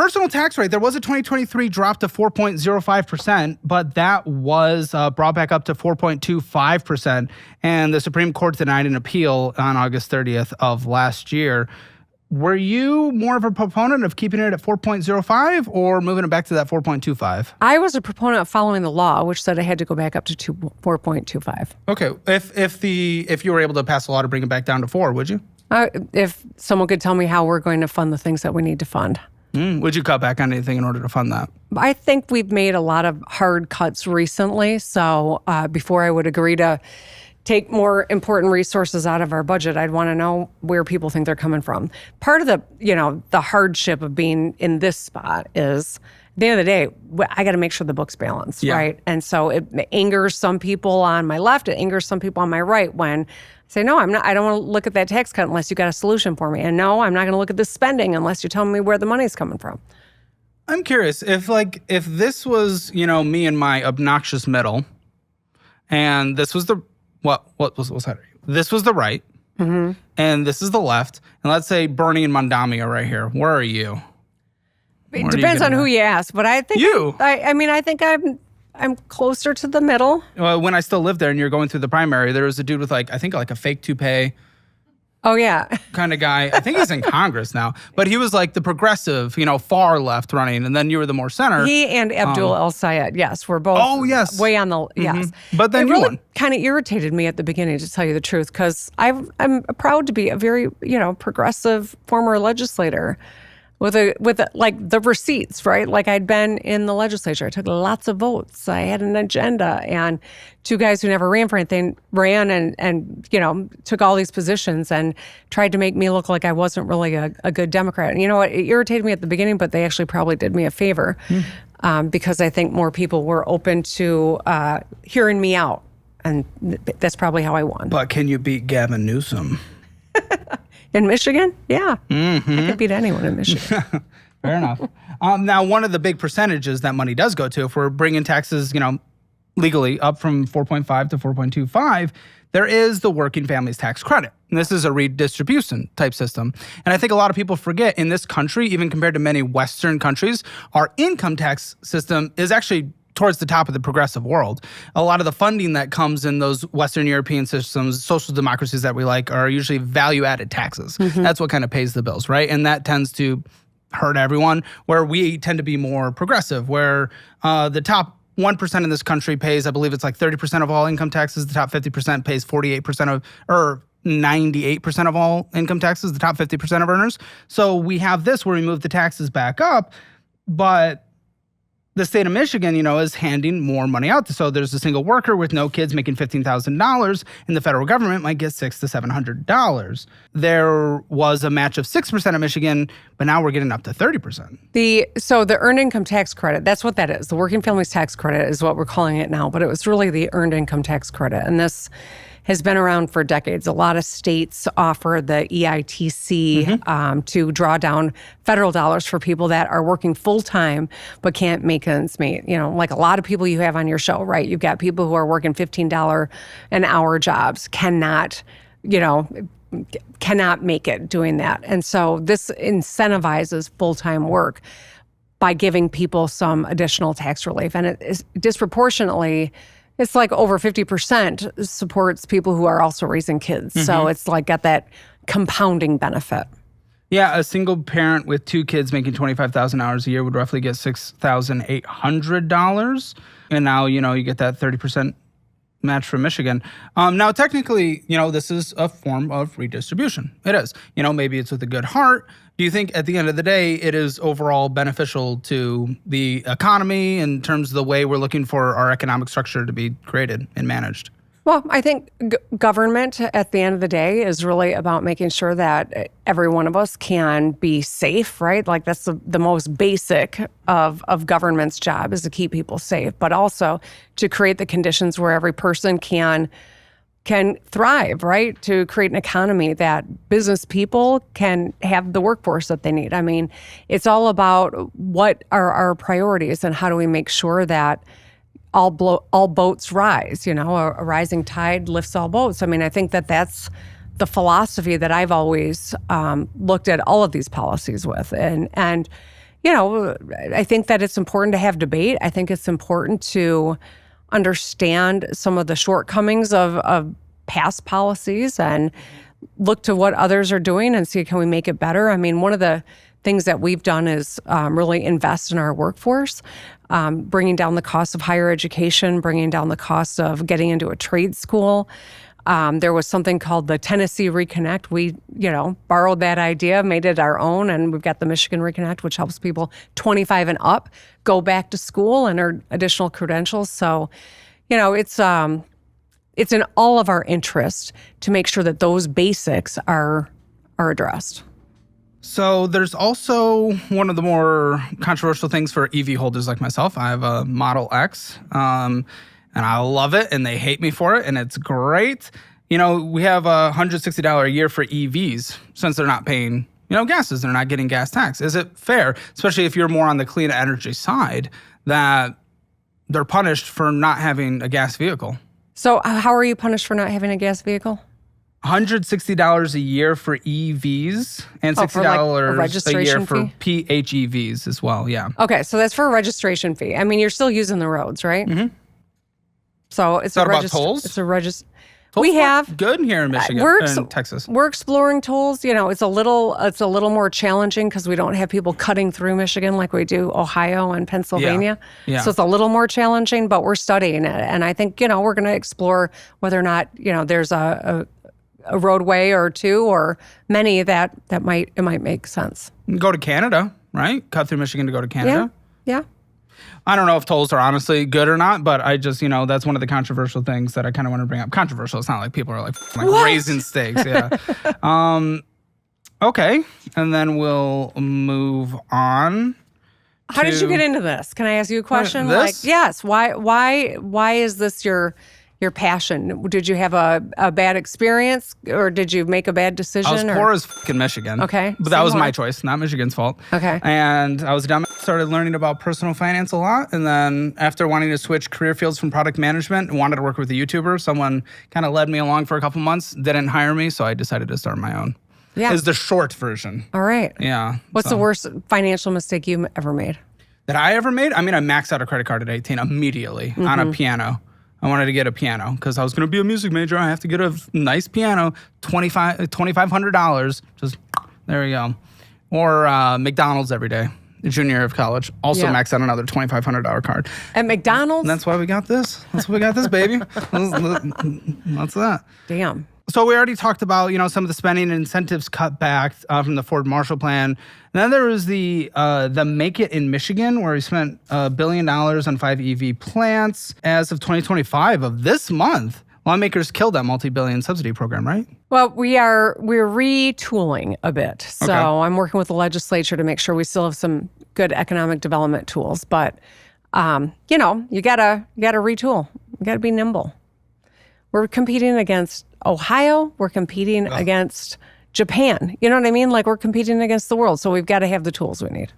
personal tax rate, there was a 2023 drop to 4.05%, but that was brought back up to 4.25%. And the Supreme Court denied an appeal on August 30th of last year. Were you more of a proponent of keeping it at 4.05 or moving it back to that 4.25? I was a proponent of following the law, which said I had to go back up to 4.25. Okay. If you were able to pass a law to bring it back down to 4, would you? If someone could tell me how we're going to fund the things that we need to fund. Would you cut back on anything in order to fund that? I think we've made a lot of hard cuts recently. So before I would agree to take more important resources out of our budget, I'd want to know where people think they're coming from. Part of the hardship of being in this spot is, at the end of the day, I got to make sure the book's balanced, right? And so it angers some people on my left, it angers some people on my right when I say, no, I don't want to look at that tax cut unless you got a solution for me. And no, I'm not going to look at this spending unless you're telling me where the money's coming from. I'm curious, if this was, me and my obnoxious middle, and this was the what was that? This was the right, and this is the left. And let's say Bernie and Mondami are right here. Where are you? It depends on who you ask, but I think you. I think I'm closer to the middle. Well, when I still lived there, and you're going through the primary, there was a dude with I think a fake toupee. Oh, yeah. Kind of guy. I think he's in Congress now. But he was like the progressive, far left running. And then you were the more center. He and Abdul El-Sayed, yes, were both way on the, yes. But then it you really won. Kind of irritated me at the beginning, to tell you the truth, because I'm proud to be a very, progressive former legislator with the receipts, right? Like, I'd been in the legislature. I took lots of votes. I had an agenda, and two guys who never ran for anything ran and took all these positions and tried to make me look like I wasn't really a good Democrat. And you know what? It irritated me at the beginning, but they actually probably did me a favor because I think more people were open to hearing me out. And that's probably how I won. But can you beat Gavin Newsom? In Michigan? Yeah. I could beat anyone in Michigan. Fair enough. Now, one of the big percentages that money does go to, if we're bringing taxes, legally up from 4.5 to 4.25, there is the working families tax credit. And this is a redistribution type system. And I think a lot of people forget in this country, even compared to many Western countries, our income tax system is actually towards the top of the progressive world. A lot of the funding that comes in those Western European systems, social democracies that we like, are usually value-added taxes. That's what kind of pays the bills, right? And that tends to hurt everyone, where we tend to be more progressive, where the top 1% in this country pays, I believe it's like 30% of all income taxes. The top 50% pays 48% or 98% of all income taxes, the top 50% of earners. So we have this where we move the taxes back up, but the state of Michigan, is handing more money out. So there's a single worker with no kids making $15,000, and the federal government might get $600 to $700. There was a match of 6% of Michigan, but now we're getting up to 30%. So the earned income tax credit, that's what that is. The working families tax credit is what we're calling it now, but it was really the earned income tax credit. And this has been around for decades. A lot of states offer the EITC to draw down federal dollars for people that are working full-time but can't make ends meet. Like a lot of people you have on your show, right? You've got people who are working $15 an hour jobs, cannot make it doing that. And so this incentivizes full-time work by giving people some additional tax relief. And it is disproportionately, it's like over 50% supports people who are also raising kids. So it's like got that compounding benefit. Yeah, a single parent with two kids making $25,000 a year would roughly get $6,800. And now, you get that 30% match from Michigan. Now, technically, this is a form of redistribution. It is. Maybe it's with a good heart. Do you think at the end of the day, it is overall beneficial to the economy in terms of the way we're looking for our economic structure to be created and managed? Well, I think government at the end of the day is really about making sure that every one of us can be safe, right? Like that's the most basic of government's job is to keep people safe, but also to create the conditions where every person can thrive, right? To create an economy that business people can have the workforce that they need. I mean, it's all about what are our priorities and how do we make sure that all boats rise, a rising tide lifts all boats. I mean, I think that's the philosophy that I've always looked at all of these policies with. And I think that it's important to have debate. I think it's important to understand some of the shortcomings of past policies and look to what others are doing and see, can we make it better? I mean, one of the things that we've done is really invest in our workforce, bringing down the cost of higher education, bringing down the cost of getting into a trade school. There was something called the Tennessee Reconnect. We, borrowed that idea, made it our own, and we've got the Michigan Reconnect, which helps people 25 and up go back to school and earn additional credentials. So, it's in all of our interest to make sure that those basics are addressed. So there's also one of the more controversial things for EV holders like myself. I have a Model X, and I love it, and they hate me for it, and it's great. We have $160 a year for EVs since they're not paying, gases. They're not getting gas tax. Is it fair, especially if you're more on the clean energy side, that they're punished for not having a gas vehicle? So how are you punished for not having a gas vehicle? $160 a year for EVs and $60 a year for PHEVs as well. Yeah. Okay, so that's for a registration fee. I mean, you're still using the roads, right? Mm-hmm. So it's not about tolls. It's a We have good here in Michigan and Texas. We're exploring tolls. It's a little more challenging because we don't have people cutting through Michigan like we do Ohio and Pennsylvania. Yeah. So it's a little more challenging, but we're studying it, and I think we're going to explore whether or not there's a roadway or two or many that might make sense. Go to Canada, right? Cut through Michigan to go to Canada. Yeah. I don't know if tolls are honestly good or not, but I just, that's one of the controversial things that I kind of want to bring up. Controversial. It's not like people are like raising stakes. Yeah. Okay. And then we'll move on. How did you get into this? Can I ask you a question? This? Yes. Why is this your passion? Did you have a bad experience or did you make a bad decision? I was poor as in Michigan. Okay. But that was my choice, not Michigan's fault. Okay. And I was dumb. Started learning about personal finance a lot. And then after wanting to switch career fields from product management and wanted to work with a YouTuber, someone kind of led me along for a couple months, didn't hire me. So I decided to start my own. Yeah. Is the short version. All right. Yeah. What's the worst financial mistake you ever made? That I ever made? I mean, I maxed out a credit card at 18 immediately on a piano. I wanted to get a piano because I was going to be a music major. I have to get a nice piano, $2,500. Just there you go. Or McDonald's every day, junior year of college. Also maxed out another $2,500 card. At McDonald's? And that's why we got this. That's why we got this, baby. That's that. Damn. So we already talked about, some of the spending and incentives cut back from the Ford Marshall Plan. And then there was the Make It in Michigan, where we spent $1 billion on 5 EV plants. As of 2025 of this month, lawmakers killed that multi-billion subsidy program, right? Well, we're retooling a bit. So I'm working with the legislature to make sure we still have some good economic development tools. But, you gotta retool. You gotta be nimble. We're competing against Ohio. We're competing against Japan. You know what I mean? Like we're competing against the world. So we've got to have the tools we need.